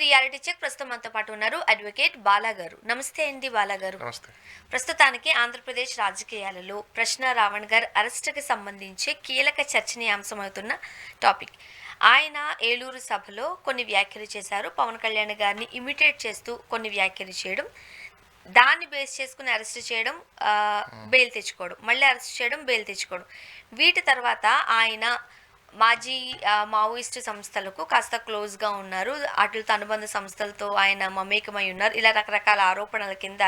Reality check ప్రస్తుతం మనతో పాటు ఉన్నారు అడ్వకేట్ బాలా గారు. నమస్తే అండి బాలా గారు. నమస్తే. ప్రస్తుతానికి ఆంధ్రప్రదేశ్ రాజకీయాలలో ప్రశ్న రావణ్ గారు అరెస్టుకి సంబంధించి కీలక చర్చనీయాంశమవుతున్న టాపిక్. ఆయన ఏలూరు సభలో కొన్ని వ్యాఖ్యలు చేశారు. పవన్ కళ్యాణ్ గారిని ఇమిటేట్ చేస్తూ కొన్ని వ్యాఖ్యలు చేయడం, దాన్ని బేస్ చేసుకుని అరెస్ట్ చేయడం, బెయిల్ తెచ్చుకోవడం, మళ్ళీ అరెస్ట్ చేయడం, బెయిల్ తెచ్చుకోవడం. వీటి తర్వాత ఆయన మాజీ మావోయిస్టు సంస్థలకు కాస్త క్లోజ్గా ఉన్నారు, వాటితో అనుబంధ సంస్థలతో ఆయన మమేకమై ఉన్నారు. ఇలా రకరకాల ఆరోపణల కింద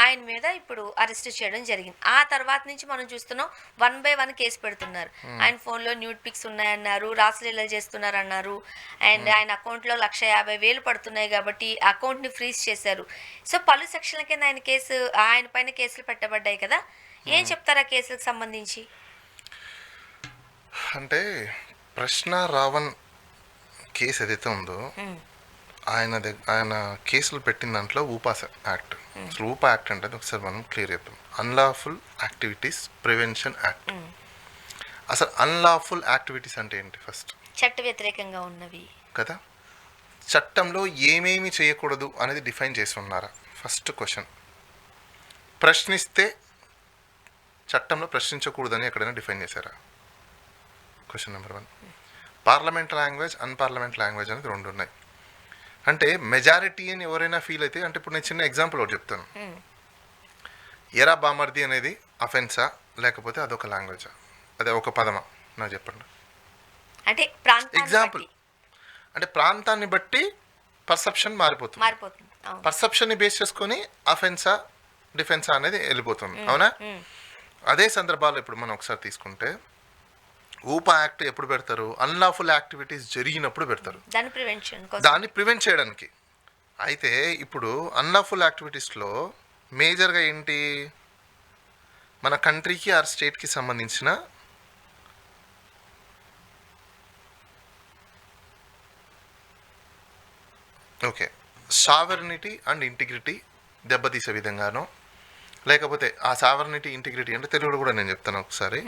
ఆయన మీద ఇప్పుడు అరెస్ట్ చేయడం జరిగింది. ఆ తర్వాత నుంచి మనం చూస్తున్నాం 1 by 1 కేసు పెడుతున్నారు. ఆయన ఫోన్లో న్యూడ్ పిక్స్ ఉన్నాయన్నారు, రాసలీల చేస్తున్నారు అన్నారు, అండ్ ఆయన అకౌంట్లో 1,50,000 పడుతున్నాయి కాబట్టి అకౌంట్ని ఫ్రీజ్ చేశారు. సో పలు సెక్షన్ల కింద ఆయన పైన కేసులు పెట్టబడ్డాయి కదా. ఏం చెప్తారు ఆ కేసులకు సంబంధించి? అంటే ప్రశ్న రావణ్ కేసు ఏదైతే ఉందో ఆయన కేసులు పెట్టిన దాంట్లో ఊపా యాక్ట్. అసలు ఊపా యాక్ట్ అంటే ఒకసారి మనం క్లియర్ చేద్దాం. Unlawful activities prevention act. అసలు అన్లాఫుల్ యాక్టివిటీస్ అంటే ఏంటి? ఫస్ట్ చట్ట వ్యతిరేకంగా ఉన్నవి కదా. చట్టంలో ఏమేమి చేయకూడదు అనేది డిఫైన్ చేసి ఉన్నారా? First question. ప్రశ్నిస్తే చట్టంలో ప్రశ్నించకూడదని ఎక్కడైనా డిఫైన్ చేశారా? Question number 1. Parliament language, అన్పార్లమెంట్ language అనేది 2 ఉన్నాయి. అంటే మెజారిటీ అని ఎవరైనా ఫీల్ అయితే, అంటే ఇప్పుడు నేను చిన్న ఎగ్జాంపుల్ ఒకటి చెప్తాను. ఎరా బామర్ది అనేది అఫెన్సా లేకపోతే అదొక లాంగ్వేజా, అదే ఒక పదమా? నాకు చెప్పండి. అంటే ఎగ్జాంపుల్ అంటే ప్రాంతాన్ని బట్టి పర్సెప్షన్ మారిపోతుంది. పర్సెప్షన్ని బేస్ చేసుకొని అఫెన్సా డిఫెన్సా అనేది వెళ్ళిపోతుంది, అవునా? అదే సందర్భాల్లో ఇప్పుడు మనం ఒకసారి తీసుకుంటే ఊపా యాక్ట్ ఎప్పుడు పెడతారు? అన్లాఫుల్ యాక్టివిటీస్ జరిగినప్పుడు పెడతారు, దాన్ని ప్రివెంట్ చేయడానికి. అయితే ఇప్పుడు అన్లాఫుల్ యాక్టివిటీస్లో మేజర్గా ఏంటి? మన కంట్రీకి ఆర్ స్టేట్కి సంబంధించిన సావెర్నిటీ అండ్ ఇంటిగ్రిటీ దెబ్బతీసే విధంగానో, లేకపోతే ఆ సావెర్నిటీ ఇంటిగ్రిటీ అంటే తెలుగులో కూడా నేను చెప్తాను ఒకసారి.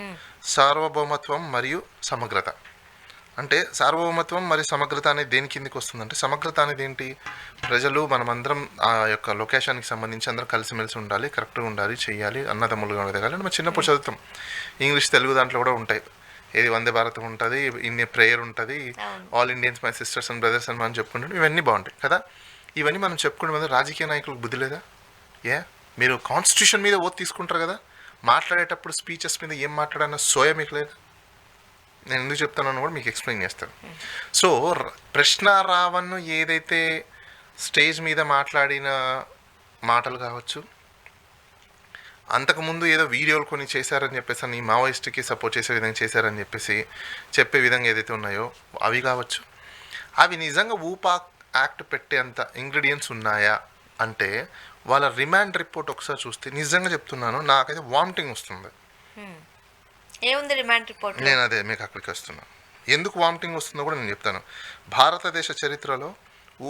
సార్వభౌమత్వం మరియు సమగ్రత. అంటే సార్వభౌమత్వం మరియు సమగ్రత అనేది దేని కిందికి వస్తుందంటే, సమగ్రత అనేది ఏంటి? ప్రజలు మనమందరం ఆ యొక్క లొకేషన్కి సంబంధించి అందరం కలిసిమెలిసి ఉండాలి, కరెక్ట్గా ఉండాలి, చేయాలి, అన్నదమ్ములుగా ఎదగాలి. అంటే మనం చిన్నప్పుడు చదువుతాం, ఇంగ్లీష్ తెలుగు దాంట్లో కూడా ఉంటాయి. ఏది వందే భారతం ఉంటుంది, ఇండియన్ ప్రేయర్ ఉంటుంది, all Indians my sisters and brothers అని మనం చెప్పుకుంటాం. ఇవన్నీ బాగుంటాయి కదా. ఇవన్నీ మనం చెప్పుకునే మీద రాజకీయ నాయకులకు బుద్ధి లేదా? మీరు కాన్స్టిట్యూషన్ మీద ఓత్ తీసుకుంటారు కదా, మాట్లాడేటప్పుడు స్పీచెస్ మీద ఏం మాట్లాడన్నా సోయ మీకు లేదా? నేను ఎందుకు చెప్తానని కూడా మీకు ఎక్స్ప్లెయిన్ చేస్తాను. సో ప్రశ్న రావణ్ ఏదైతే స్టేజ్ మీద మాట్లాడిన మాటలు కావచ్చు, అంతకుముందు ఏదో వీడియోలు కొన్ని చేశారని చెప్పేసి అని మావోయిస్ట్కి సపోర్ట్ చేసే విధంగా చేశారని చెప్పేసి చెప్పే విధంగా ఏదైతే ఉన్నాయో అవి కావచ్చు, అవి నిజంగా ఊపా యాక్ట్ పెట్టేంత ఇంగ్రీడియంట్స్ ఉన్నాయా అంటే, వాళ్ళ రిమాండ్ రిపోర్ట్ ఒకసారి చూస్తే నిజంగా చెప్తున్నాను, నాకైతే వామిటింగ్ వస్తుంది. ఏముంది రిమాండ్ రిపోర్ట్? నేను అదే మీకు అక్కడికి వస్తున్నాను. ఎందుకు వామిటింగ్ వస్తుందో కూడా నేను చెప్తాను. భారతదేశ చరిత్రలో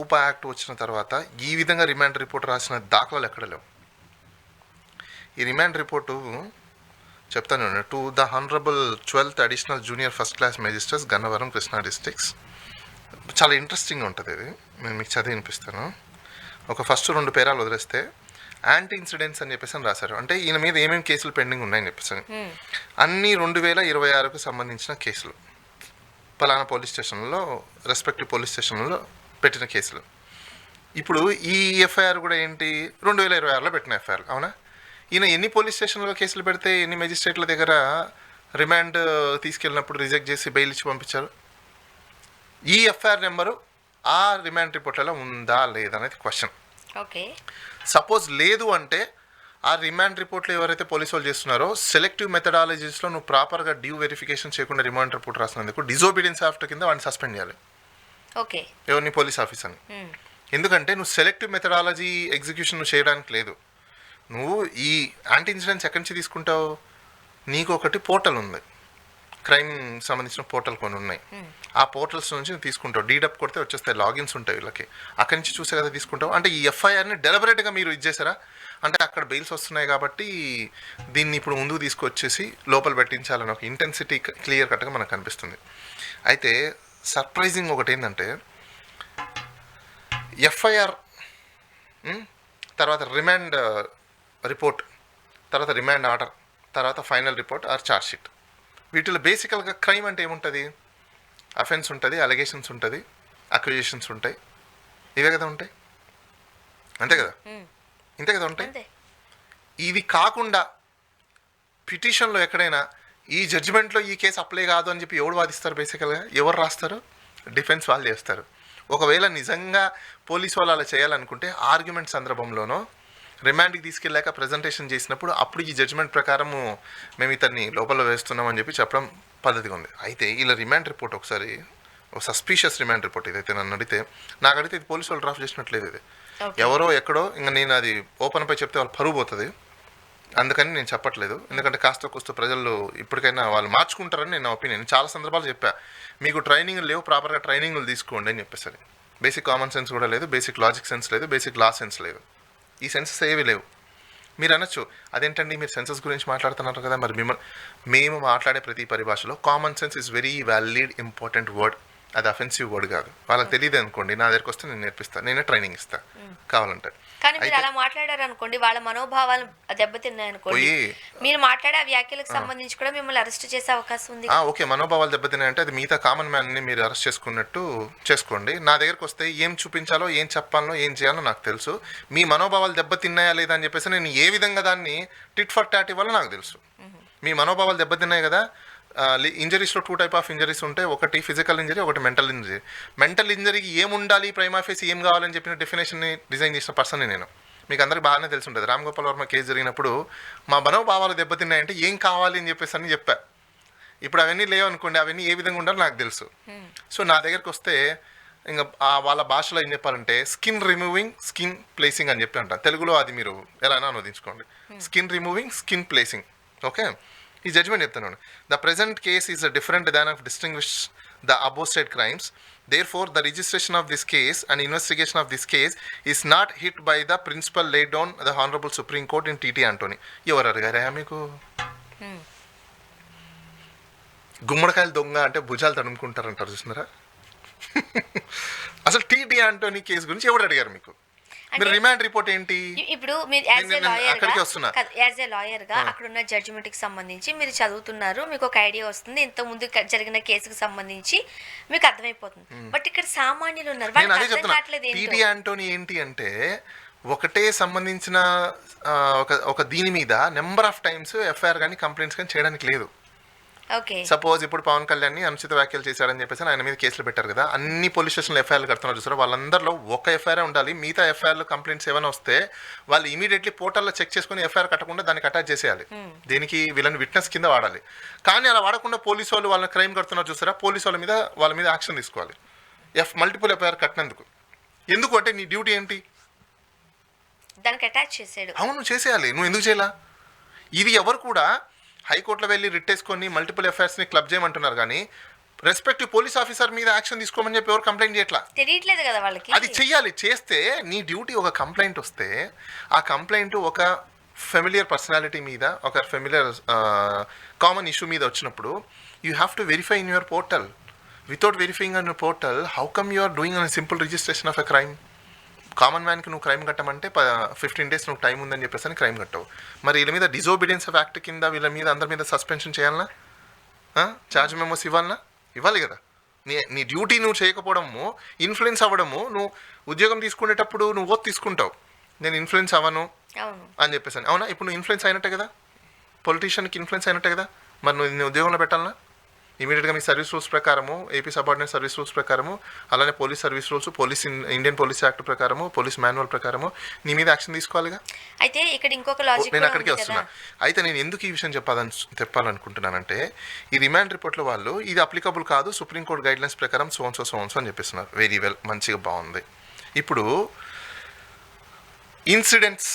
ఊపా యాక్ట్ వచ్చిన తర్వాత ఈ విధంగా రిమాండ్ రిపోర్ట్ రాసిన దాఖలాలు ఎక్కడ లేవు. ఈ రిమాండ్ రిపోర్టు చెప్తాను. To the honourable 12th additional junior first class magistrates Gannavaram Krishna districts. చాలా ఇంట్రెస్టింగ్గా ఉంటుంది ఇది, నేను మీకు చదివి వినిపిస్తాను. ఒక ఫస్ట్ 2 పేరాలు వదిలేస్తే యాంటీ ఇన్సిడెంట్స్ అని చెప్పేసి అని రాశారు. అంటే ఈయన మీద ఏమేమి కేసులు పెండింగ్ ఉన్నాయని చెప్పేసి అన్నీ 2026కు సంబంధించిన కేసులు, పలానా పోలీస్ స్టేషన్లో రెస్పెక్టివ్ పోలీస్ స్టేషన్లో పెట్టిన కేసులు. ఇప్పుడు ఈ ఎఫ్ఐఆర్ కూడా ఏంటి? 2026లో పెట్టిన ఎఫ్ఐఆర్, అవునా? ఈయన ఎన్ని పోలీస్ స్టేషన్లో కేసులు పెడితే ఎన్ని మెజిస్ట్రేట్ల దగ్గర రిమాండ్ తీసుకెళ్ళినప్పుడు రిజెక్ట్ చేసి బెయిల్ ఇచ్చి పంపించారు? ఈ ఎఫ్ఐఆర్ నెంబరు ఆ రిమాండ్ రిపోర్ట్లలో ఉందా లేదా అనేది క్వశ్చన్. సపోజ్ లేదు అంటే ఆ రిమాండ్ రిపోర్ట్లో ఎవరైతే పోలీసు వాళ్ళు చేస్తున్నారో సెలెక్టివ్ మెథడాలజీస్లో నువ్వు ప్రాపర్గా డ్యూ వెరిఫికేషన్ చేయకుండా రిమాండ్ రిపోర్ట్ రాసినందుకు డిజోబీడియన్స్ యాక్ట్ కింద వాడిని సస్పెండ్ చేయాలి, ఎవరిని? పోలీస్ ఆఫీసర్ని. ఎందుకంటే నువ్వు సెలెక్టివ్ మెథడాలజీ ఎగ్జిక్యూషన్ నువ్వు చేయడానికి లేదు. నువ్వు ఈ యాంటీ ఇన్సిడెంట్స్ ఎక్కడి నుంచి తీసుకుంటావు? నీకు ఒకటి పోర్టల్ ఉంది, క్రైమ్ సంబంధించిన పోర్టల్ కొన్ని ఉన్నాయి. ఆ పోర్టల్స్ నుంచి తీసుకుంటావు, డీడప్ కొడితే వచ్చేస్తాయి, లాగిన్స్ ఉంటాయి వీళ్ళకి, అక్కడి నుంచి చూసే కదా తీసుకుంటావు. అంటే ఈ ఎఫ్ఐఆర్ని డెలిబరేట్గా మీరు ఇచ్చేసారా? అంటే అక్కడ బెయిల్స్ వస్తున్నాయి కాబట్టి దీన్ని ఇప్పుడు ముందుకు తీసుకొచ్చేసి లోపల పెట్టించాలని ఒక ఇంటెన్సిటీ క్లియర్ కట్గా మనకు కనిపిస్తుంది. అయితే సర్ప్రైజింగ్ ఒకటి ఏంటంటే, ఎఫ్ఐఆర్, తర్వాత రిమాండ్ రిపోర్ట్, తర్వాత రిమాండ్ ఆర్డర్, తర్వాత final report or charge sheet. వీటిలో బేసికల్గా క్రైమ్ అంటే ఏముంటుంది? అఫెన్స్ ఉంటుంది, అలిగేషన్స్ ఉంటుంది, అక్యూజేషన్స్ ఉంటాయి, ఇవే కదా ఉంటాయి, అంతే కదా, ఇంతే కదా ఉంటాయి. ఇవి కాకుండా పిటిషన్లో ఎక్కడైనా ఈ జడ్జిమెంట్లో ఈ కేసు అప్లై కాదు అని చెప్పి ఎవరు వాదిస్తారు? బేసికల్గా ఎవరు రాస్తారు? డిఫెన్స్ వాళ్ళు చేస్తారు. ఒకవేళ నిజంగా పోలీసు వాళ్ళు అలా చేయాలనుకుంటే ఆర్గ్యుమెంట్ సందర్భంలోనో రిమాండ్కి తీసుకెళ్ళాక ప్రజెంటేషన్ చేసినప్పుడు అప్పుడు ఈ జడ్జిమెంట్ ప్రకారము మేము ఇతన్ని లోపల వేస్తున్నామని చెప్పి చెప్పడం పద్ధతిగా ఉంది. అయితే ఇలా రిమాండ్ రిపోర్ట్ ఒకసారి ఒక సస్పీషియస్ రిమాండ్ రిపోర్ట్ ఇదైతే నన్ను అడిగితే, నాకు అడిగితే ఇది పోలీసు వాళ్ళు డ్రాఫ్ట్ చేసినట్లేదు. ఇది ఎవరో ఎక్కడో, ఇంకా నేను అది ఓపెన్ పై చెప్తే వాళ్ళు పరుగు పోతుంది, అందుకని నేను చెప్పట్లేదు. ఎందుకంటే కాస్త కూస్త ప్రజలు ఇప్పటికైనా వాళ్ళు మార్చుకుంటారని నేను ఒపీనియన్. చాలా సందర్భాలు చెప్పా, మీకు ట్రైనింగ్ లేవు, ప్రాపర్గా ట్రైనింగ్లు తీసుకోండి అని చెప్పేసరి. బేసిక్ కామన్ సెన్స్ కూడా లేదు, బేసిక్ లాజిక్ సెన్స్ లేదు, బేసిక్ లా సెన్స్ లేదు. ఈ సెన్సెస్ ఏవి లేవు. మీరు అనొచ్చు, అదేంటండి మీరు సెన్సెస్ గురించి మాట్లాడుతున్నారు కదా, మరి మేము మాట్లాడే ప్రతి పరిభాషలో common sense is very valid important word. అది అఫెన్సివ్ వర్డ్ కాదు. వాళ్ళకి తెలియదు అనుకోండి, నా దగ్గరికి వస్తే నేను నేర్పిస్తాను, నేనే ట్రైనింగ్ ఇస్తాను కావాలంటే. కానీ మీరు అలా మాట్లాడారు అనుకోండి, వాళ్ళ మనోభావాలు దెబ్బతిన్నాయనుకోండి, మీరు మాట్లాడే ఆ వ్యాఖ్యలకు సంబంధించి కూడా మిమ్మల్ని అరెస్ట్ చేసే అవకాశం ఉంది. ఓకే, మనోభావాలు దెబ్బతిన్నాయంటే అది మిగతా కామన్ మ్యాన్ని మీరు అరెస్ట్ చేసుకున్నట్టు చేసుకోండి. నా దగ్గరకు వస్తే ఏం చూపించాలో, ఏం చెప్పాలో, ఏం చేయాలో నాకు తెలుసు. మీ మనోభావాలు దెబ్బతిన్నాయా లేదా అని చెప్పేసి నేను ఏ విధంగా దాన్ని టిట్ ఫర్ టాట్ ఇవ్వాలో నాకు తెలుసు. మీ మనోభావాలు దెబ్బతిన్నాయి కదా. ఇంజరీస్లో 2 టైప్ ఆఫ్ ఇంజరీస్ ఉంటాయి, ఒకటి ఫిజికల్ ఇంజరీ, ఒకటి మెంటల్ ఇంజరీ. మెంటల్ ఇంజరీకి ఏముండాలి, ప్రైమా ఫేసి ఏం కావాలని చెప్పిన డెఫినేషన్ని డిజైన్ చేసిన పర్సన్ని నేను. మీకు అందరికి బాగానే తెలిసి ఉంటుంది. రామ్ గోపాల్ వర్మ కేసు జరిగినప్పుడు మా మనోభావాలు దెబ్బతిన్నాయంటే ఏం కావాలి అని చెప్పేసి అని చెప్పా. ఇప్పుడు అవన్నీ లేవనుకోండి, అవన్నీ ఏ విధంగా ఉండాలో నాకు తెలుసు. సో నా దగ్గరికి వస్తే ఇంకా వాళ్ళ భాషలో ఏం చెప్పాలంటే స్కిన్ రిమూవింగ్, స్కిన్ ప్లేసింగ్ అని చెప్పి అంటారు. తెలుగులో అది మీరు ఎలా అనువదించుకోండి. Skin removing, skin placing. Okay, ఈ జడ్జ్మెంట్ చెప్తున్నాను. The present case is different than of distinguish the above state crimes. Therefore, the registration of this case and investigation of this case is not hit by the principle laid down the Honorable Supreme Court in T.T. Antony. ఎవరు అడిగారా మీకు? గుమ్మడికాయలు దొంగ అంటే భుజాలు తడుముకుంటారంటారు, చూసినారా? అసలు TT Antony case గురించి ఎవరు అడిగారు మీకు? మీరు రిమాండ్ రిపోర్ట్ ఏంటి? ఇప్పుడు మీరు యాజ్ ఏ లాయర్ గా అక్కడ ఉన్న జడ్జిమెంట్ కి సంబంధించి మీరు చదువుతున్నారు, మీకు ఒక ఐడియా వస్తుంది, ఇంత ముందు జరిగిన కేసుకు సంబంధించి మీకు అర్థమైపోతుంది. బట్ ఇక్కడ సామాన్యులు ఉన్నారు, నేను అదే చెప్తున్నా. టీటీ ఆంటోనీ ఏంటి అంటే ఒకటే సంబంధించిన ఒక దీని మీద నెంబర్ ఆఫ్ టైమ్స్ ఎఫ్ఐఆర్ కానీ కంప్లైంట్స్ కానీ చేయడానికి లేదు. సపోజ్ ఇప్పుడు పవన్ కళ్యాణ్ అనుచిత వ్యాఖ్యలు చేశాడని చెప్పేసి ఆయన మీద కేసులు పెట్టారు కదా, అన్ని పోలీస్ స్టేషన్లో ఎఫ్ఐఆర్లు కడుతున్నారు చూసారు, వాళ్ళందరిలో ఒక ఎఫ్ఐఆర్ ఉండాలి. మిగతా ఎఫ్ఐఆర్లు కంప్లైంట్స్ ఏమైనా వస్తే వాళ్ళు ఇమీడియట్లీ పోర్టల్లో చెక్ చేసుకుని ఎఫ్ఐఆర్ కట్టకుండా దానికి అటాచ్ చేసేయాలి. దీనికి వీళ్ళని విట్నెస్ కింద వాడాలి. కానీ అలా వాడకుండా పోలీసు వాళ్ళు వాళ్ళని క్రైమ్ కడుతున్నారు చూసారా, పోలీసు వాళ్ళ మీద యాక్షన్ తీసుకోవాలి మల్టిపుల్ ఎఫ్ఐఆర్ కట్టినందుకు. ఎందుకు అంటే నీ డ్యూటీ ఏంటి? దానికి అటాచ్ చేసాడు. అవును, చేసేయాలి. నువ్వు ఎందుకు చేయాలా? ఇది ఎవరు కూడా హైకోర్టులో వెళ్ళి రిట్ వేసుకొని మల్టిపుల్ ఎఫ్ఐఆర్స్ని క్లబ్ చేయమంటున్నారు, కానీ రెస్పెక్టివ్ పోలీస్ ఆఫీసర్ మీద యాక్షన్ తీసుకోమని చెప్పి ఎవరు కంప్లైంట్ చేయట్లా. తెలియట్లేదు కదా వాళ్ళకి. అది చెయ్యాలి. చేస్తే నీ డ్యూటీ. ఒక కంప్లైంట్ వస్తే ఆ కంప్లైంట్ ఒక ఫెమిలియర్ పర్సనాలిటీ మీద, ఒక ఫెమిలియర్ కామన్ ఇష్యూ మీద వచ్చినప్పుడు you have to verify in your portal. Without verifying on your portal how come you are doing an simple registration of a crime? Common మ్యాన్కి నువ్వు crime కట్టమంటే 15 days నువ్వు time ఉందని చెప్పేసి అని క్రైమ్ కట్టవు. మరి వీళ్ళ మీద డిజోబీడియన్స్ ఆఫ్ యాక్ట్ కింద వీళ్ళ మీద అందరి మీద సస్పెన్షన్ చేయాలన్నా, ఛార్జ్ మెమోస్ ఇవ్వాలన్నా? ఇవ్వాలి కదా. నీ డ్యూటీ నువ్వు చేయకపోవడము, ఇన్ఫ్లుయెన్స్ అవ్వడము. నువ్వు ఉద్యోగం తీసుకునేటప్పుడు నువ్వు ఓత్ తీసుకుంటావు, నేను ఇన్ఫ్లుయెన్స్ అవ్వను అని చెప్పేసి. అవునా? ఇప్పుడు నువ్వు ఇన్ఫ్లుయెన్స్ అయినట్టే కదా, పొలిటీషియన్కి ఇన్ఫ్లుయెన్స్ అయినట్టే కదా. మరి నువ్వు నీ ఉద్యోగంలో పెట్టాలన్నా ఇమీడియట్గా మీ సర్వీస్ రూల్స్ ప్రకారము, ఏపీ సబార్డినేట్ సర్వీస్ రూల్స్ ప్రకారము, అలానే police service rules, Indian police act ప్రకారము, పోలీస్ మాన్యువల్ ప్రకారము నీ మీద యాక్షన్ తీసుకోవాలిగా. అయితే ఇక్కడ ఇంకొక లాజిక్, నేను అక్కడికి వస్తున్నా. అయితే నేను ఎందుకు ఈ విషయం చెప్పాలనుకుంటున్నానంటే, ఈ రిమాండ్ రిపోర్ట్లో వాళ్ళు ఇది అప్లికబుల్ కాదు, సుప్రీంకోర్టు గైడ్లైన్స్ ప్రకారం సోన్సో అని చెప్పిస్తున్నారు. వెరీ వెల్, మంచిగా బాగుంది. ఇప్పుడు ఇన్సిడెంట్స్,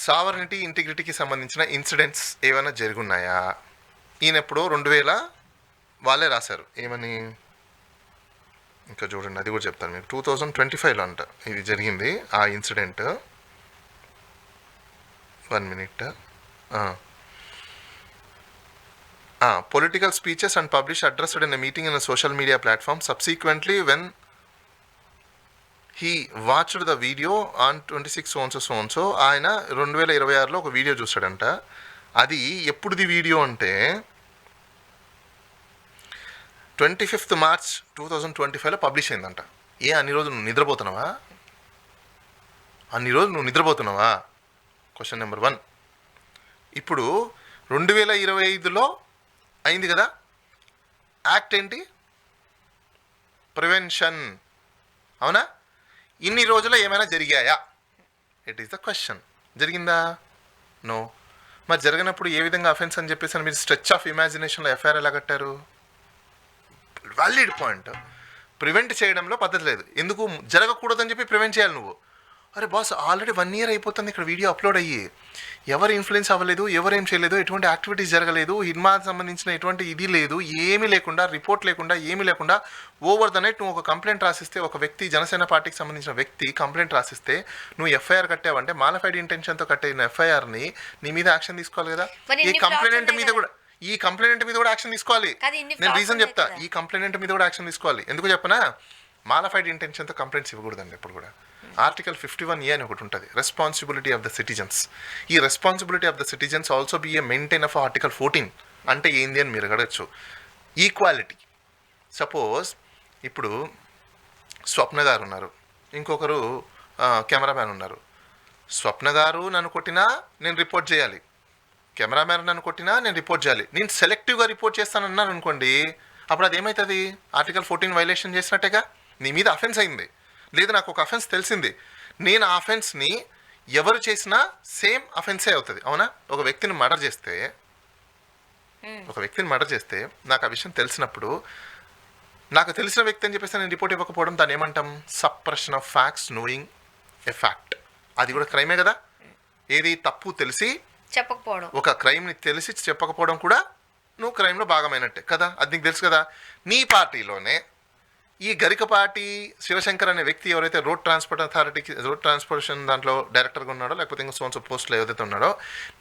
సావరినిటీ ఇంటిగ్రిటీకి సంబంధించిన ఇన్సిడెంట్స్ ఏమైనా జరుగున్నాయా? ఈయన ఎప్పుడో 2000 వాళ్ళే రాశారు ఏమని, ఇంకా చూడండి అది కూడా చెప్తాను మీకు. 2025లో అంట ఇది జరిగింది ఆ incident. 1 minute. Political speeches and published addressed in a meeting in a social media platform. Subsequently, when he watched the video on 26 so ఆయన 2026లో ఒక వీడియో చూశాడంట. అది ఎప్పుడుది వీడియో అంటే 25 మార్చ్ 2025లో పబ్లిష్ అయిందంట. అన్ని రోజులు నువ్వు నిద్రపోతున్నావా? Question number 1. ఇప్పుడు 2025లో అయింది కదా. యాక్ట్ ఏంటి? ప్రివెన్షన్. అవునా? ఇన్ని రోజుల్లో ఏమైనా జరిగాయా? It is the question. జరిగిందా? నో. మరి జరగనప్పుడు ఏ విధంగా అఫెన్స్ అని చెప్పేసి మీరు స్ట్రెచ్ ఆఫ్ ఇమాజినేషన్లో ఎఫ్ఐఆర్ ఎలా కట్టారు? Valid point. ప్రివెంట్ చేయడంలో పద్ధతి లేదు. ఎందుకు జరగకూడదని చెప్పి ప్రివెంట్ చేయాలి నువ్వు. అరే బాస్, ఆల్రెడీ 1 year అయిపోతుంది ఇక్కడ వీడియో అప్లోడ్ అయ్యి. ఎవరు ఇన్ఫ్లుయెన్స్ అవ్వలేదు, ఎవరేం చేయలేదు, ఎటువంటి యాక్టివిటీస్ జరగలేదు, హిడ్మాకి సంబంధించిన ఎటువంటి ఇది లేదు, ఏమీ లేకుండా, రిపోర్ట్ లేకుండా, ఏమీ లేకుండా ఓవర్ ద నైట్ నువ్వు ఒక కంప్లైంట్ రాసిస్తే, ఒక వ్యక్తి జనసేన పార్టీకి సంబంధించిన వ్యక్తి కంప్లైంట్ రాసిస్తే నువ్వు ఎఫ్ఐఆర్ కట్టావంటే మాలిఫైడ్ ఇంటెన్షన్తో కట్టిన ఎఫ్ఐఆర్ని నీ మీద యాక్షన్ తీసుకోవాలి కదా. ఈ కంప్లైంట్ మీద కూడా యాక్షన్ తీసుకోవాలి. నేను రీజన్ చెప్తా. ఈ కంప్లైంట్ మీద కూడా యాక్షన్ తీసుకోవాలి. ఎందుకు చెప్పనా? మాలిఫైడ్ ఇంటెన్షన్తో కంప్లైంట్స్ ఇవ్వకూడదండి ఎప్పుడు కూడా. ఆర్టికల్ 51A అని ఒకటి ఉంటుంది, రెస్పాన్సిబిలిటీ ఆఫ్ ద సిటిజన్స్. ఈ responsibility of the citizens also be A maintain of article 14 అంటే ఏంది అని మీరు అడగచ్చు. ఈక్వాలిటీ. సపోజ్ ఇప్పుడు స్వప్న గారు ఉన్నారు, ఇంకొకరు కెమెరామ్యాన్ ఉన్నారు. స్వప్న గారు నన్ను కొట్టినా నేను రిపోర్ట్ చేయాలి, కెమెరామ్యాన్ నన్ను కొట్టినా నేను రిపోర్ట్ చేయాలి. నేను సెలెక్టివ్గా రిపోర్ట్ చేస్తానన్నాను అనుకోండి, అప్పుడు అది ఏమవుతుంది? ఆర్టికల్ 14 వైలేషన్ చేసినట్టేగా. నీ మీద అఫెన్స్ అయింది, లేదు నాకు ఒక అఫెన్స్ తెలిసింది, నేను ఆ అఫెన్స్ని ఎవరు చేసినా సేమ్ అఫెన్సే అవుతుంది. అవునా? ఒక వ్యక్తిని మర్డర్ చేస్తే నాకు ఆ విషయం తెలిసినప్పుడు, నాకు తెలిసిన వ్యక్తి అని చెప్పేసి నేను రిపోర్ట్ ఇవ్వకపోవడం దాన్ని ఏమంటాం? Suppression of facts knowing a fact. అది కూడా క్రైమే కదా. ఏది? తప్పు తెలిసి చెప్పకపోవడం. ఒక క్రైమ్ని తెలిసి చెప్పకపోవడం కూడా నువ్వు క్రైమ్లో భాగమైనట్టే కదా. అది నీకు తెలుసు కదా. నీ పార్టీలోనే ఈ గరికపాటి శివశంకర్ అనే వ్యక్తి ఎవరైతే రోడ్ ట్రాన్స్పోర్టేషన్ దాంట్లో డైరెక్టర్గా ఉన్నాడో, లేకపోతే ఇంకా సోన్సో పోస్ట్లో ఏదైతే ఉన్నాడో,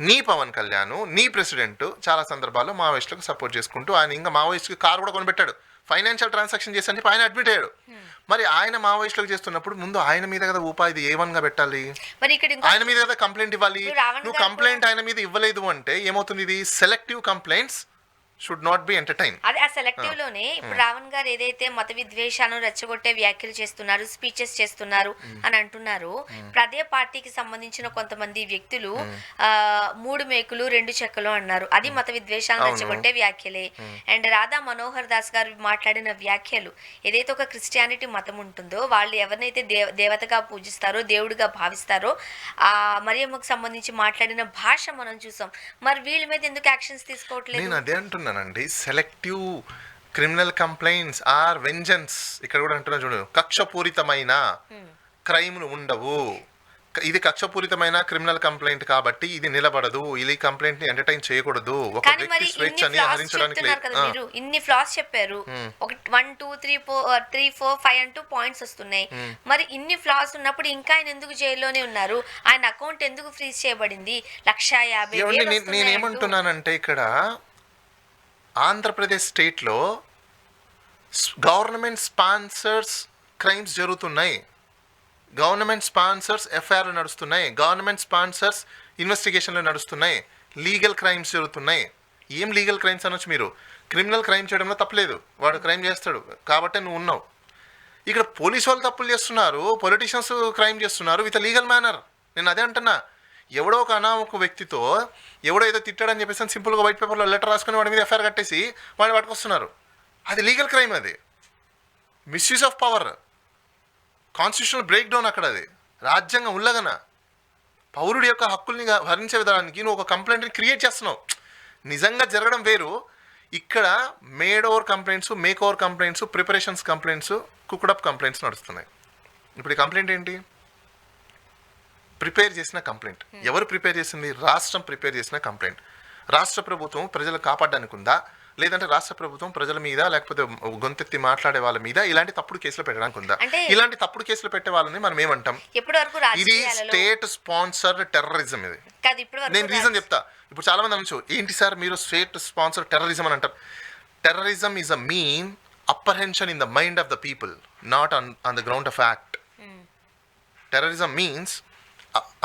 నీ పవన్ కళ్యాణ్, నీ ప్రెసిడెంట్ చాలా సందర్భాల్లో మావోయిస్టులకు సపోర్ట్ చేసుకుంటూ ఆయన ఇంకా మావోయిస్ట్కి కారు కూడా కొనిపెట్టాడు, ఫైనాన్షియల్ ట్రాన్సాక్షన్ చేసి అని చెప్పి ఆయన అడ్మిట్ అయ్యాడు. మరి ఆయన మావోయిస్టులకు చేస్తున్నప్పుడు ముందు ఆయన మీద కదా ఇది A1గా పెట్టాలి, ఆయన మీద కదా కంప్లైంట్ ఇవ్వాలి. నువ్వు కంప్లైంట్ ఆయన మీద ఇవ్వలేదు అంటే ఏమవుతుంది? ఇది selective complaints should not be entertain. అదే ఆ సెలెక్టివ్ లోనే ఇప్పుడు రావణ్ గారు ఏదైతే మత విద్వేషాలను రెచ్చగొట్టే వ్యాఖ్యలు చేస్తున్నారు, స్పీచెస్ చేస్తున్నారు అని అంటున్నారు. ఇప్పుడు అదే పార్టీకి సంబంధించిన కొంతమంది వ్యక్తులు 3 మేకులు 2 చెక్కలు అన్నారు. అది మత విద్వేషాలను రెచ్చగొట్టే వ్యాఖ్యలే. అండ్ రాధా మనోహర్ దాస్ గారు మాట్లాడిన వ్యాఖ్యలు, ఏదైతే ఒక క్రిస్టియానిటీ మతం ఉంటుందో వాళ్ళు ఎవరినైతే దేవతగా పూజిస్తారో, దేవుడిగా భావిస్తారో, ఆ మరియమ్మకు సంబంధించి మాట్లాడిన భాష మనం చూసాం. మరి వీళ్ళ మీద ఎందుకు యాక్షన్స్ తీసుకోవట్లేదు? నేను అదే అంటున్నానండి. Selective criminal complaints are vengeance. ఇక్కడ కూడా అంటున్నా చూడు, కక్షపూరితమైన క్రైమ్లు ఉండవు. ఇది కక్షపూరితమైన క్రిమినల్ కంప్లైంట్ కాబట్టి ఇది నిలబడదు. ఇది కంప్లైంట్ ని ఎంటర్టైన్ చేయకూడదు. ఒక వ్యక్తి స్వేచ్ఛని హరించడానికి మీరు ఇన్ని ఫ్లాస్ చెప్పారు. 1 2 3 4 5 అంటూ పాయింట్స్ వస్తున్నాయి. మరి ఇన్ని ఫ్లాస్ ఉన్నప్పుడు ఇంకా ఆయన ఎందుకు జైల్లోనే ఉన్నారు? ఆయన అకౌంట్ ఎందుకు ఫ్రీజ్ చేయబడింది? 150,000. నేనేమంటున్నానంటే ఇక్కడ ఆంధ్రప్రదేశ్ స్టేట్లో గవర్నమెంట్ స్పాన్సర్స్ క్రైమ్స్ జరుగుతున్నాయి, గవర్నమెంట్ స్పాన్సర్స్ ఎఫ్ఐఆర్లు నడుస్తున్నాయి, గవర్నమెంట్ స్పాన్సర్స్ ఇన్వెస్టిగేషన్లు నడుస్తున్నాయి, లీగల్ క్రైమ్స్ జరుగుతున్నాయి. ఏం లీగల్ క్రైమ్స్ అనొచ్చు మీరు? క్రిమినల్ క్రైమ్ చేయడంలో తప్పలేదు, వాడు క్రైమ్ చేస్తాడు కాబట్టి నువ్వు ఉన్నావు. ఇక్కడ పోలీసు వాళ్ళు తప్పులు చేస్తున్నారు, పొలిటీషియన్స్ క్రైమ్ చేస్తున్నారు విత్ లీగల్ మేనర్. నేను అదే అంటున్నా. ఎవడో ఒక అనామక వ్యక్తితో ఎవడో ఏదో తిట్టాడని చెప్పేసి సింపుల్గా వైట్ పేపర్లో లెటర్ రాసుకుని వాడి మీద ఎఫ్ఐఆర్ కట్టేసి వాడిని పట్టుకొస్తున్నారు. అది లీగల్ క్రైమ్, అది misuse of power, constitutional break down. అక్కడ అది రాజ్యాంగ ఉల్లంఘన. పౌరుడి యొక్క హక్కుల్ని హరించే విధానానికి నువ్వు ఒక కంప్లైంట్ని క్రియేట్ చేస్తున్నావు. నిజంగా జరగడం వేరు. ఇక్కడ made over complaints, make over complaints, preparations complaints, cooked up complaints నడుస్తున్నాయి. ఇప్పుడు ఈ కంప్లైంట్ ఏంటి? ప్రిపేర్ చేసిన కంప్లైంట్. ఎవరు ప్రిపేర్ చేసింది? రాష్ట్రం ప్రిపేర్ చేసిన కంప్లైంట్. రాష్ట్ర ప్రభుత్వం ప్రజలు కాపాడడానికి ఉందా, లేదంటే రాష్ట్ర ప్రభుత్వం ప్రజల మీద లేకపోతే గొంతెత్తి మాట్లాడే వాళ్ళ మీద ఇలాంటి తప్పుడు కేసులు పెట్టడానికి ఉందా? ఇలాంటి తప్పుడు కేసులు పెట్టే వాళ్ళని మనం ఏమంటాం? ఇది స్టేట్ స్పాన్సర్డ్ టెర్రరిజం. ఇది నేను రీజన్ చెప్తా. ఇప్పుడు చాలా మంది అనొచ్చు, ఏంటి సార్ మీరు స్టేట్ స్పాన్సర్డ్ టెర్రరిజం అని అంటారు. Terrorism is a mean apprehension in the mind of the people, not on the ground of act. Terrorism means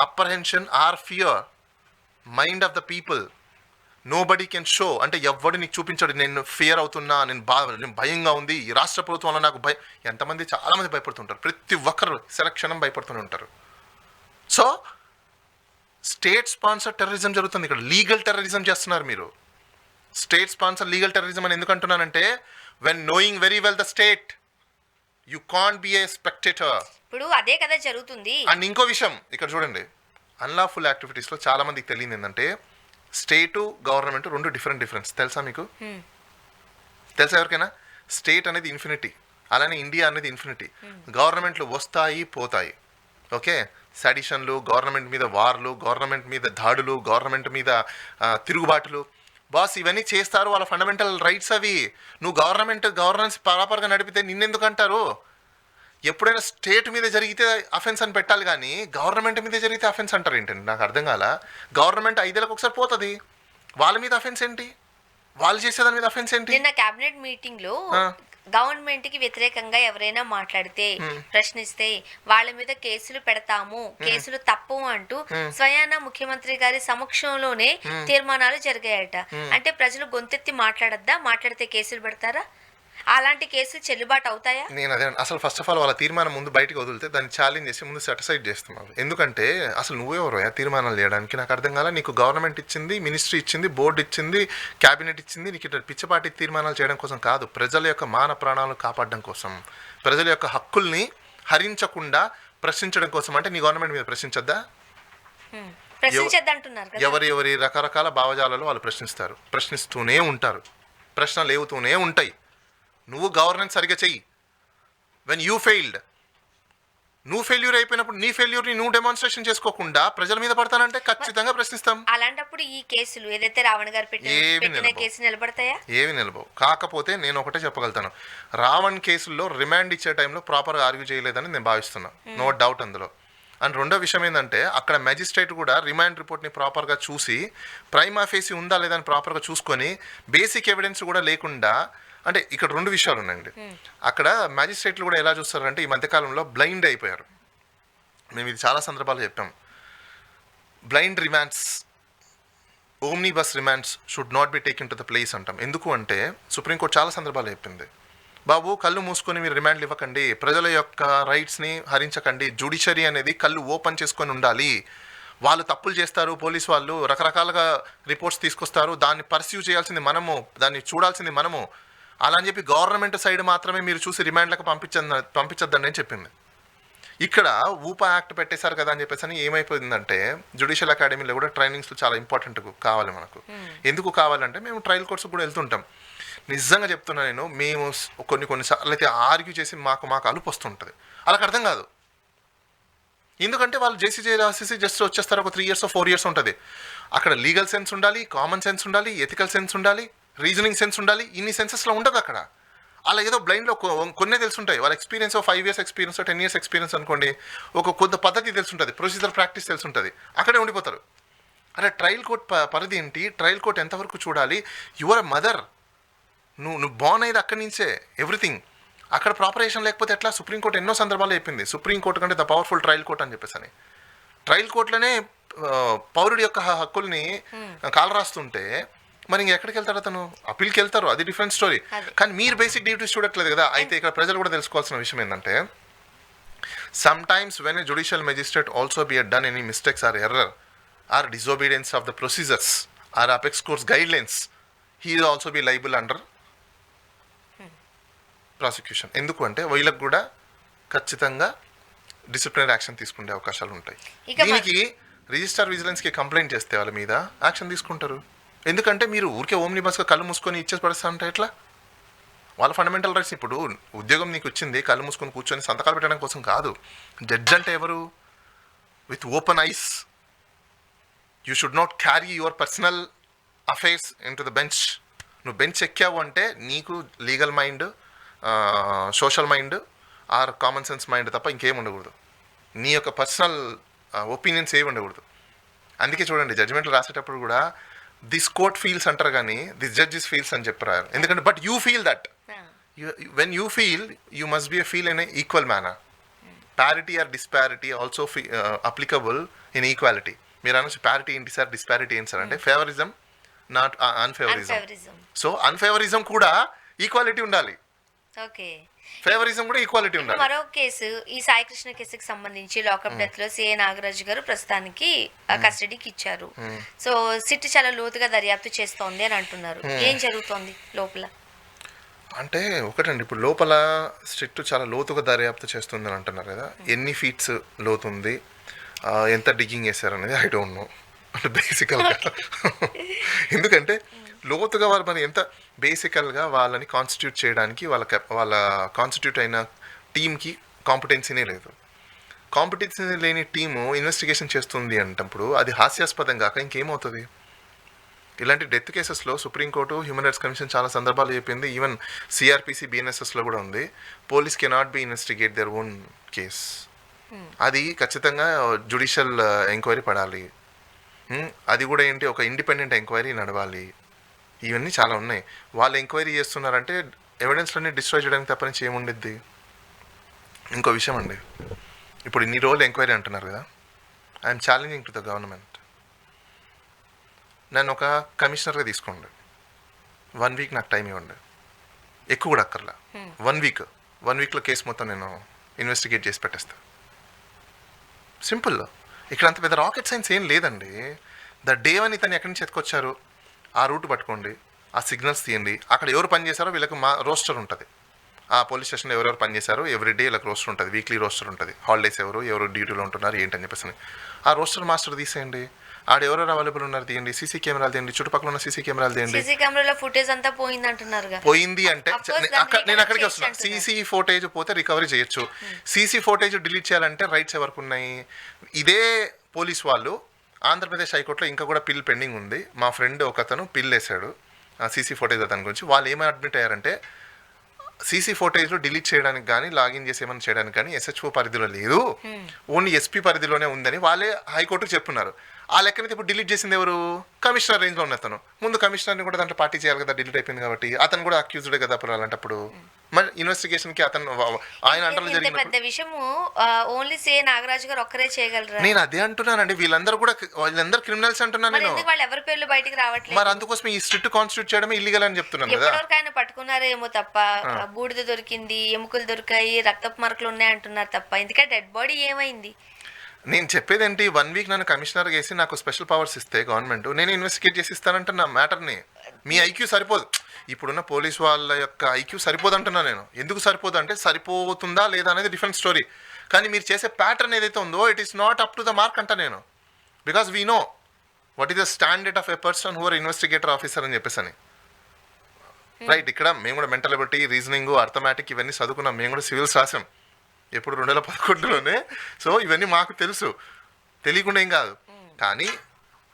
apprehension or fear mind of the people. Nobody can show, అంటే ఎవ్వడు నీకు చూపించాడు నేను fear అవుతున్నా, నేను భయంగా ఉంది, ఈ రాష్ట్ర ప్రభుత్వం వల్ల నాకు భయం. ఎంతమంది, చాలామంది భయపడుతుంటారు, ప్రతి ఒక్కరు సెలక్షణం భయపడుతూనే ఉంటారు. సో స్టేట్ స్పాన్సర్ టెర్రరిజం జరుగుతుంది ఇక్కడ. లీగల్ టెర్రరిజం చేస్తున్నారు మీరు. స్టేట్ స్పాన్సర్ లీగల్ టెర్రరిజం అని ఎందుకు అంటున్నానంటే, when knowing very well the state you can't be A spectator. ఇప్పుడు అదే కదా జరుగుతుంది. అండ్ ఇంకో విషయం ఇక్కడ చూడండి, అన్లాఫుల్ యాక్టివిటీస్లో చాలా మందికి తెలియదు ఏంటంటే, స్టేటు గవర్నమెంట్ రెండు డిఫరెన్స్ తెలుసా మీకు? తెలుసా ఎవరికైనా? స్టేట్ అనేది ఇన్ఫినిటీ, అలానే ఇండియా అనేది ఇన్ఫినిటీ. గవర్నమెంట్లు వస్తాయి పోతాయి, ఓకే. సెడిషన్లు, గవర్నమెంట్ మీద వార్లు, గవర్నమెంట్ మీద దాడులు, గవర్నమెంట్ మీద తిరుగుబాటులు, బాస్ ఇవన్నీ చేస్తారు, వాళ్ళ ఫండమెంటల్ రైట్స్ అవి. నువ్వు గవర్నెన్స్ ప్రాపర్గా నడిపితే నిన్నెందుకు అంటారు? ఎప్పుడైనా స్టేట్ మీద జరిగితే అఫెన్స్ అని పెట్టాలి, కానీ గవర్నమెంట్ మీద జరిగితే అఫెన్స్ అంటారు ఏంటండి? నాకు అర్థం కాల. గవర్నమెంట్ 5 ఏళ్ళకి ఒకసారి పోతుంది, వాళ్ళ మీద అఫెన్స్ ఏంటి? వాళ్ళు చేసేదాని మీద అఫెన్స్ ఏంటి? నిన్న కేబినెట్ మీటింగ్ లో గవర్నమెంట్ కి వ్యతిరేకంగా ఎవరైనా మాట్లాడితే, ప్రశ్నిస్తే వాళ్ళ మీద కేసులు పెడతాము, కేసులు తప్పు అంటూ స్వయాన ముఖ్యమంత్రి గారి సమక్షంలోనే తీర్మానాలు జరిగాయట. అంటే ప్రజలు గొంతెత్తి మాట్లాడద్దా? మాట్లాడితే కేసులు పెడతారా? అలాంటి కేసులు చెల్లుబాటు అవుతాయా? నేను అదే అసలు ఫస్ట్ ఆఫ్ ఆల్ వాళ్ళ తీర్మానం ముందు బయటకు వదిలితే దాన్ని ఛాలెంజ్ చేసి ముందు సెటిసైడ్ చేస్తున్నాను. ఎందుకంటే అసలు నువ్వెవరో తీర్మానాలు చేయడానికి? నాకు అర్థం కాల. నీకు గవర్నమెంట్ ఇచ్చింది, మినిస్ట్రీ ఇచ్చింది, బోర్డు ఇచ్చింది, క్యాబినెట్ ఇచ్చింది, నీకు ఇట్లా పిచ్చపాటి తీర్మానాలు చేయడం కోసం కాదు, ప్రజల యొక్క మాన ప్రాణాలు కాపాడడం కోసం, ప్రజల యొక్క హక్కుల్ని హరించకుండా ప్రశ్నించడం కోసం. అంటే నీ గవర్నమెంట్ మీద ప్రశ్నించద్దా? ఎవరి రకరకాల భావజాలలో వాళ్ళు ప్రశ్నిస్తారు, ప్రశ్నిస్తూనే ఉంటారు, ప్రశ్నలు లేవుతూనే ఉంటాయి. నువ్వు గవర్నెన్స్ సరిగ్గా చెయ్యి. వెన్ యూ ఫెయిల్డ్, నువ్వు ఫెయిల్యూర్ అయిపోయినప్పుడు నీ ఫెయిల్యూర్ని నువ్వు డెమాన్స్ట్రేషన్ చేసుకోకుండా ప్రజల మీద పడతానంటే ఖచ్చితంగా ప్రశ్నిస్తాం. అలాంటప్పుడు ఈ కేసులు ఏదైతే రావణ్ గారు పెట్టిన కేసు నిలబడతాయా? ఏవి నిలబవు. కాకపోతే నేను ఒకటే చెప్పగలుగుతాను, రావణ్ కేసుల్లో రిమాండ్ ఇచ్చే టైంలో ప్రాపర్గా ఆర్గ్యూ చేయలేదని నేను భావిస్తున్నాను, నో డౌట్ అందులో. అండ్ రెండో విషయం ఏంటంటే, అక్కడ మెజిస్ట్రేట్ కూడా రిమాండ్ రిపోర్ట్ని ప్రాపర్గా చూసి ప్రైమా ఫేసి ఉందా లేదా అని ప్రాపర్గా చూసుకొని, బేసిక్ ఎవిడెన్స్ కూడా లేకుండా, అంటే ఇక్కడ రెండు విషయాలు ఉన్నాయండి. అక్కడ మ్యాజిస్ట్రేట్లు కూడా ఎలా చూస్తారంటే, ఈ మధ్యకాలంలో బ్లైండ్ అయిపోయారు. మేము ఇది చాలా సందర్భాలు చెప్పాం. Blind remands, Omni bus remands should not be taken to the place అంటాం. ఎందుకు అంటే సుప్రీంకోర్టు చాలా సందర్భాలు చెప్పింది, బాబు కళ్ళు మూసుకొని మీరు రిమాండ్లు ఇవ్వకండి, ప్రజల యొక్క రైట్స్ని హరించకండి, జ్యుడిషియరీ అనేది కళ్ళు ఓపెన్ చేసుకొని ఉండాలి. వాళ్ళు తప్పులు చేస్తారు, పోలీసు వాళ్ళు రకరకాలుగా రిపోర్ట్స్ తీసుకొస్తారు, దాన్ని పర్సీవ్ చేయాల్సింది మనము, దాన్ని చూడాల్సింది మనము. అలా అని చెప్పి గవర్నమెంట్ సైడ్ మాత్రమే మీరు చూసి రిమాండ్లకు పంపించద్దండి అని చెప్పింది. ఇక్కడ ఊపా యాక్ట్ పెట్టేశారు కదా అని చెప్పేసి ఏమైపోయిందంటే, జ్యుడిషియల్ అకాడమీలో కూడా ట్రైనింగ్స్ చాలా ఇంపార్టెంట్ కావాలి మనకు. ఎందుకు కావాలంటే, మేము ట్రయల్ కోర్స్ కూడా వెళ్తుంటాం. నిజంగా చెప్తున్నా నేను, మేము కొన్నిసార్లు అయితే ఆర్గ్యూ చేసి మాకు అలుపు వస్తుంటుంది. అలాగ అర్థం కాదు, ఎందుకంటే వాళ్ళు జేసీజే రాసేసి జస్ట్ వచ్చేస్తారు. ఒక 3 years 4 years ఉంటుంది. అక్కడ లీగల్ సెన్స్ ఉండాలి, కామన్ సెన్స్ ఉండాలి, ఎథికల్ సెన్స్ ఉండాలి, రీజనింగ్ సెన్స్ ఉండాలి. ఇన్ని సెన్సెస్లో ఉండదు అక్కడ. అలా ఏదో బ్లైండ్లో కొన్నే తెలుసుంటాయి. వాళ్ళ experience 5 years experience, 10 years experience అనుకోండి, కొంత పద్ధతి తెలుసుంటుంది, ప్రొసీజర్ ప్రాక్టీస్ తెలుసుంటుంది, అక్కడే ఉండిపోతారు. అరే ట్రయల్ కోర్ట్ పరిధి ఏంటి? ట్రయల్ కోర్ట్ ఎంతవరకు చూడాలి? యువర్ మదర్, నువ్వు బాన్ అయ్యేది అక్కడి నుంచే, ఎవ్రీథింగ్. అక్కడ ప్రాపరేషన్ లేకపోతే ఎట్లా? సుప్రీంకోర్టు ఎన్నో సందర్భాలు చెప్పింది, సుప్రీంకోర్టు కంటే ద పవర్ఫుల్ ట్రయల్ కోర్ట్ అని చెప్పేసి అని. ట్రయల్ కోర్టులోనే పౌరుడి యొక్క హక్కుల్ని కాలరాస్తుంటే మరి ఇంకెక్కడికి వెళ్తారు అతను? అప్పీల్కి వెళ్తారు, అది డిఫరెంట్ స్టోరీ. కానీ మీరు బేసిక్ డ్యూటీస్ చూడట్లేదు కదా. అయితే ఇక్కడ ప్రజలు కూడా తెలుసుకోవాల్సిన విషయం ఏంటంటే, sometimes when a judicial magistrate also be done any mistakes or error or disobedience of the procedures or apex courts guidelines, he is also be liable under prosecution. ఎందుకు అంటే వీళ్ళకి కూడా ఖచ్చితంగా డిసిప్లినరీ యాక్షన్ తీసుకునే అవకాశాలు ఉంటాయి. దీనికి register విజిలెన్స్కి complaint చేస్తే వాళ్ళ మీద యాక్షన్ తీసుకుంటారు. ఎందుకంటే మీరు ఊరికే ఓమ్ని బస్గా కళ్ళు మూసుకొని ఇచ్చేసి పడేస్తా అంటే ఎట్లా? వాళ్ళ ఫండమెంటల్ రైట్స్. ఇప్పుడు ఉద్యోగం నీకు వచ్చింది, కళ్ళు మూసుకొని కూర్చొని సంతకాలు పెట్టడం కోసం కాదు. జడ్జ్ అంటే ఎవరు? With open eyes. You should not carry your personal affairs into the bench. నువ్వు బెంచ్ ఎక్కావు అంటే నీకు legal mind, social mind or common sense mind తప్ప ఇంకేం ఉండకూడదు. నీ యొక్క పర్సనల్ ఒపీనియన్స్ ఏమి ఉండకూడదు. అందుకే చూడండి, జడ్జిమెంట్లు రాసేటప్పుడు కూడా దిస్ కోర్ట్ ఫీల్స్ అంటారు కానీ దిస్ జడ్జెస్ ఫీల్స్ అని చెప్పారు. ఎందుకంటే but you feel that when you feel you must be feel in equal manner. Parity or disparity also applicable in equality. మీరు అనొచ్చు ప్యారిటీ ఏంటి సార్, డిస్పారిటీ ఏంటి సార్ అంటే favouritism not unfavouritism. Unfavouritism. So unfavouritism కూడా equality ఉండాలి, okay. Favouritism కూడా equality ఉండాలి. మరో కేసు, ఈ సాయి కృష్ణ కేసుకి సంబంధించి లాకప్ డెత్ లో సిఏ నాగరాజు గారు ప్రస్తుతానికి కస్టడీకి ఇచ్చారు. సో సిట్ చాలా లోతుగా దర్యాప్తు చేస్తోంది అని అంటున్నారు. ఏం జరుగుతోంది లోపల? అంటే ఒకటండి, ఇప్పుడు లోపల స్ట్రిక్ట్ చాలా లోతుగా దర్యాప్తు చేస్తుంది అని అంటున్నారు కదా. ఎన్ని ఫీట్స్ లోతు ఉంది, ఎంత డిగ్గింగ్ చేశారు అనేది ఐ డోంట్ నో అంటే బేసికల్గా. ఎందుకంటే లోతుగా వాళ్ళు మరి ఎంత బేసికల్గా వాళ్ళని కాన్స్టిట్యూట్ చేయడానికి వాళ్ళ కాన్స్టిట్యూట్ అయిన టీంకి కాంపిటెన్సీనే లేదు. కాంపిటెన్సీ లేని టీము ఇన్వెస్టిగేషన్ చేస్తుంది అంటప్పుడు అది హాస్యాస్పదం కాక ఇంకేమవుతుంది? ఇలాంటి డెత్ కేసెస్లో సుప్రీంకోర్టు, హ్యూమన్ రైట్స్ కమిషన్ చాలా సందర్భాలు చెప్పింది. ఈవెన్ సిఆర్పిసి, బిఎన్ఎస్ఎస్లో కూడా ఉంది, police cannot be investigate their own case. అది ఖచ్చితంగా జ్యుడిషియల్ ఎంక్వైరీ పడాలి. అది కూడా ఏంటి, ఒక ఇండిపెండెంట్ ఎంక్వైరీ నడవాలి. ఇవన్నీ చాలా ఉన్నాయి. వాళ్ళు ఎంక్వైరీ చేస్తున్నారంటే ఎవిడెన్స్లన్నీ డిస్ట్రాయ్ చేయడానికి తప్ప నుంచి ఏముండిద్ది? ఇంకో విషయం అండి, ఇప్పుడు ఇన్ని రోజులు ఎంక్వైరీ అంటున్నారు కదా, I'm challenging to the government. నన్ను ఒక కమిషనర్గా తీసుకోండి, 1 వీక్ నాకు టైం ఇవ్వండి, ఎక్కువ కూడా అక్కర్లా, 1 వీక్లో కేసు మొత్తం నేను ఇన్వెస్టిగేట్ చేసి పెట్టేస్తాను. సింపుల్. ఇక్కడ అంత పెద్ద రాకెట్ సైన్స్ ఏం లేదండి. ద డే వన్ ఇతను ఎక్కడి నుంచి ఎత్తుకొచ్చారు, ఆ రూట్ పట్టుకోండి, ఆ సిగ్నల్స్ తీయండి, అక్కడ ఎవరు పని చేశారో వీళ్ళకి రోస్టర్ ఉంటుంది. ఆ పోలీస్ స్టేషన్లో ఎవరెవరు పని చేశారో ఎవ్రీ డే వీళ్ళకి రోస్టర్ ఉంటుంది, వీక్లీ రోస్టర్ ఉంటుంది. హాలిడేస్ ఎవరు డ్యూటీలో ఉంటున్నారు ఏంటని చెప్పేసి ఆ రోస్టర్ మాస్టర్ తీసేయండి. ఆడ ఎవరెవరు అవైలబుల్ ఉన్నారు తీయండి, సీసీ కెమెరాలు తీయండి, చుట్టుపక్కల ఉన్న సీసీ కెమెరాలు తీయండి. సీసీ కెమెరాలో ఫుటేజ్ అంతా పోయింది అంటున్నారు. పోయింది అంటే నేను అక్కడికి వస్తున్నా. సీసీ ఫోటేజ్ పోతే రికవరీ చేయొచ్చు. సీసీ ఫోటేజ్ డిలీట్ చేయాలంటే రైట్స్ ఎవరికి ఉన్నాయి? ఇదే పోలీస్ వాళ్ళు ఆంధ్రప్రదేశ్ హైకోర్టులో ఇంకా కూడా పిల్ పెండింగ్ ఉంది. మా ఫ్రెండ్ ఒక అతను పిల్ వేశాడు ఆ సీసీ ఫోటేజ్ అతని గురించి. వాళ్ళు ఏమని అడ్మిట్ అయ్యారంటే సీసీ ఫోటేజ్లో డిలీట్ చేయడానికి కానీ లాగిన్ చేసి ఏమైనా చేయడానికి కానీ ఎస్హెచ్ఓ పరిధిలో లేదు, ఓన్లీ ఎస్పీ పరిధిలోనే ఉందని వాళ్ళే హైకోర్టుకు చెప్పున్నారు. ఆ లెక్కనైతే ఇప్పుడు డిలీట్ చేసింది ఎవరు? కమిషనర్ రేంజ్లో ఉన్న అతను. ముందు కమిషనర్ని కూడా దాంట్లో పార్టీ చేయాలి కదా, డిలీట్ అయిపోయింది కాబట్టి. అతను కూడా అక్యూజ్డే కదా అప్పుడు అలాంటప్పుడు. మరి ఇన్వెస్టిగేషన్కి అతను ఆయన అంటలో జరిగిన పెద్ద విషయము ఓన్లీ సిఏ నాగరాజు గారు ఒక్కరే చేయగలరా? నేను అదే అంటున్నానండి. వీళ్ళందరూ క్రిమినల్స్ అంటున్నాను నేను. వాళ్ళు ఎవరి పేర్లు బయటికి రావట్లేదు. మరి అందుకోసం ఈ స్ట్రిక్ట్ కాన్స్టిట్యూట్ చేయడమే ఇల్లీగల్ అని చెప్తున్నాను కదా. ఎవరికి ఆయన పట్టుకున్నారేమో తప్ప, బూడిద దొరికింది, ఎముకలు దొరికాయి, రక్తపు మరకలు ఉన్నాయి అంటున్నారు తప్ప, ఎందుకంటే డెడ్ బాడీ ఏమైంది? నేను చెప్పేది ఏంటి, 1 వీక్ నన్ను కమిషనర్ చేసి నాకు స్పెషల్ పవర్స్ ఇస్తే గవర్నమెంట్, నేను ఇన్వెస్టిగేట్ చేసి ఇస్తానంటే నా మ్యాటర్ని. మీ ఐక్యూ సరిపోదు, ఇప్పుడున్న పోలీస్ వాళ్ళ యొక్క ఐక్యూ సరిపోదు అంటున్నా నేను. ఎందుకు సరిపోదు అంటే సరిపోతుందా లేదా అనేది డిఫరెంట్ స్టోరీ. కానీ మీరు చేసే ప్యాటర్న్ ఏదైతే ఉందో it is not up to the mark అంట నేను. Because we know what is the standard of a person who are investigator officer అని చెప్పేసి అని. రైట్, ఇక్కడ మేము కూడా మెంటల్ ఎబిలిటీ, రీజనింగ్, అర్థమెటిక్ ఇవన్నీ చదువుకున్నాం. మేము కూడా సివిల్స్ రాసాం ఎప్పుడు 2011లోనే. సో ఇవన్నీ మాకు తెలుసు, తెలియకుండా ఏం కాదు. కానీ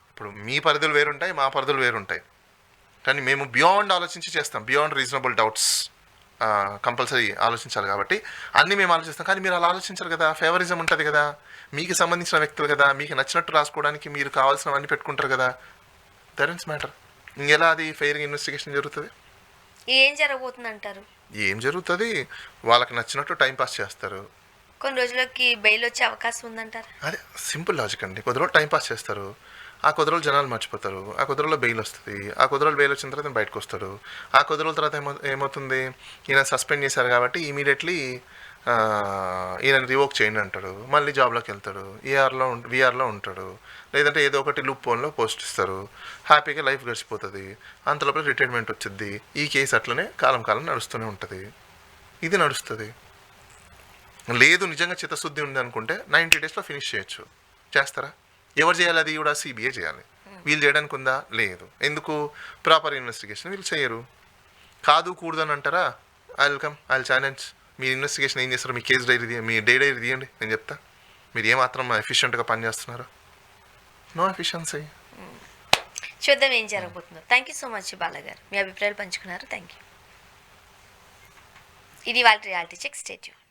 ఇప్పుడు మీ పరిధులు వేరుంటాయి, మా పరిధులు వేరుంటాయి. కానీ మేము బియాండ్ ఆలోచించి చేస్తాం, బియాండ్ రీజనబుల్ డౌట్స్ కంపల్సరీ ఆలోచించాలి. కాబట్టి అన్నీ మేము ఆలోచిస్తాం. కానీ మీరు అలా ఆలోచించారు కదా, ఫేవరిజం ఉంటుంది కదా, మీకు సంబంధించిన వ్యక్తులు కదా, మీకు నచ్చినట్టు రాసుకోవడానికి మీరు కావాల్సినవన్నీ పెట్టుకుంటారు కదా. That is matter. ఇంకెలా అది ఫెయిర్ ఇన్వెస్టిగేషన్ జరుగుతుంది? ఏం జరగబోతుంది అంటారు? ఏం జరుగుతుంది, వాళ్ళకి నచ్చినట్టు టైం పాస్ చేస్తారు. కొన్ని రోజులకి బెయిల్ వచ్చే అవకాశం ఉందంటారు? అదే సింపుల్ లాజిక్ అండి. కొద్ది రోజులు టైం పాస్ చేస్తారు, ఆ కొద్ది రోజులు జనాలు మర్చిపోతారు, ఆ కొద్ది రోజుల్లో బెయిల్ వస్తుంది, ఆ కొద్ది రోజులు బెయిల్ వచ్చిన తర్వాత బయటకు వస్తాడు. ఆ కొద్ది రోజుల తర్వాత ఏమవుతుంది, ఈయన సస్పెండ్ చేశారు కాబట్టి ఇమీడియట్లీ ఈయన రివోక్ చేయండి అంటాడు, మళ్ళీ జాబ్లోకి వెళ్తాడు, వీఆర్లో ఉంటాడు, లేదంటే ఏదో ఒకటి లూప్ ఫోన్లో పోస్ట్ ఇస్తారు, హ్యాపీగా లైఫ్ గడిచిపోతుంది. అంతలోపల రిటైర్మెంట్ వచ్చింది. ఈ కేసు అట్లనే కాలం నడుస్తూనే ఉంటుంది. ఇది నడుస్తుంది. లేదు నిజంగా చిత్తశుద్ధి ఉంది అనుకుంటే 90 డేస్లో ఫినిష్ చేయొచ్చు. చేస్తారా? ఎవరు చేయాలి? అది కూడా సిబిఐ చేయాలి. వీళ్ళు చేయడానికి ఉందా? లేదు. ఎందుకు? ప్రాపర్ ఇన్వెస్టిగేషన్ వీళ్ళు చేయరు. కాదు కూడదని అంటారా? I challenge. మీ ఇన్వెస్టిగేషన్ ఏం చేస్తారో, మీ కేసు డైరీ, మీ డైరీ తీయండి, నేను చెప్తా మీరు ఏమాత్రం ఎఫిషియెంట్గా పనిచేస్తున్నారో. No efficiency. చూద్దాం ఏం జరగబోతుందో. థ్యాంక్ యూ సో మచ్ బాలగారు, మీ అభిప్రాయాలు పంచుకున్నారు. Thank you. ఇది వాళ్ళ రియాలిటీ చెక్. Stay tuned.